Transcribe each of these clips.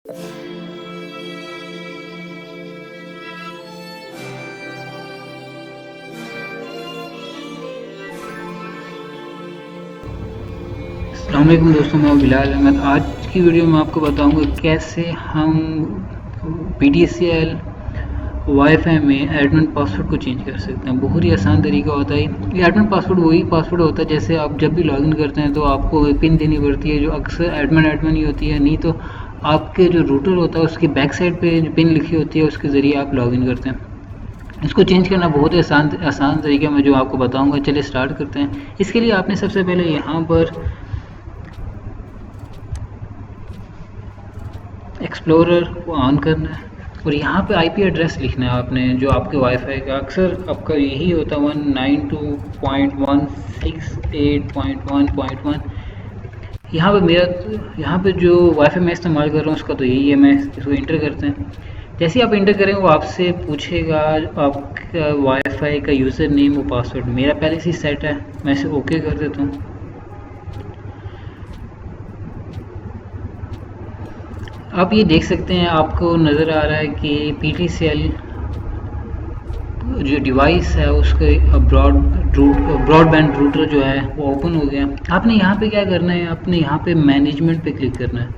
अस्सलाम वालेकुम दोस्तों, मैं बिलाल अहमद। आज की वीडियो में आपको बताऊंगा कैसे हम PTCL वाईफाई में एडमिन पासवर्ड को चेंज कर सकते हैं। बहुत ही आसान तरीका होता है। ये एडमिन पासवर्ड वही पासवर्ड होता है जैसे आप जब भी लॉगिन करते हैं तो आपको पिन देनी पड़ती है, जो अक्सर एडमिन ही होती है, नहीं तो आपके जो रूटर होता है उसकी बैक साइड पे जो पिन लिखी होती है उसके ज़रिए आप लॉगिन करते हैं। इसको चेंज करना बहुत ही आसान तरीका मैं जो आपको बताऊंगा। चलिए स्टार्ट करते हैं। इसके लिए आपने सबसे पहले यहाँ पर एक्सप्लोरर को ऑन करना है और यहाँ पे आईपी एड्रेस लिखना है आपने, जो आपके वाईफाई का अक्सर आपका यही होता है 192.168.1.1। यहाँ पे जो वाईफाई मैं इस्तेमाल कर रहा हूँ उसका तो यही है। मैं इसको इंटर करते हैं। जैसे ही आप इंटर करेंगे वो आपसे पूछेगा आपका वाईफाई का यूज़र नेम और पासवर्ड। मेरा पहले से ही सेट है, मैं इसे ओके कर देता हूँ। आप ये देख सकते हैं, आपको नज़र आ रहा है कि PTCL जो डिवाइस है उसके ब्रॉडबैंड रूटर जो है वो ओपन हो गया। आपने यहाँ पे क्या करना है, आपने यहाँ पे मैनेजमेंट पे क्लिक करना है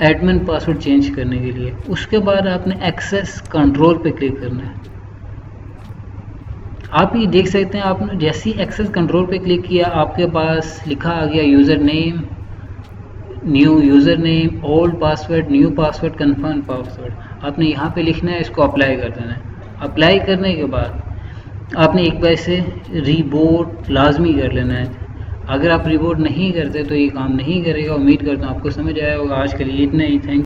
एडमिन पासवर्ड चेंज करने के लिए। उसके बाद आपने एक्सेस कंट्रोल पे क्लिक करना है। आप ये देख सकते हैं, आपने जैसे ही एक्सेस कंट्रोल पे क्लिक किया आपके पास लिखा आ गया user name, new user name, old password, new password, confirm password. आपने यहाँ पे लिखना है, इसको अप्लाई कर देना है। अप्लाई करने के बाद आपने एक बार इसे रीबूट लाजमी कर लेना है। अगर आप रीबूट नहीं करते तो ये काम नहीं करेगा। उम्मीद करता हूँ आपको समझ आया होगा। आज के लिए इतना ही। थैंक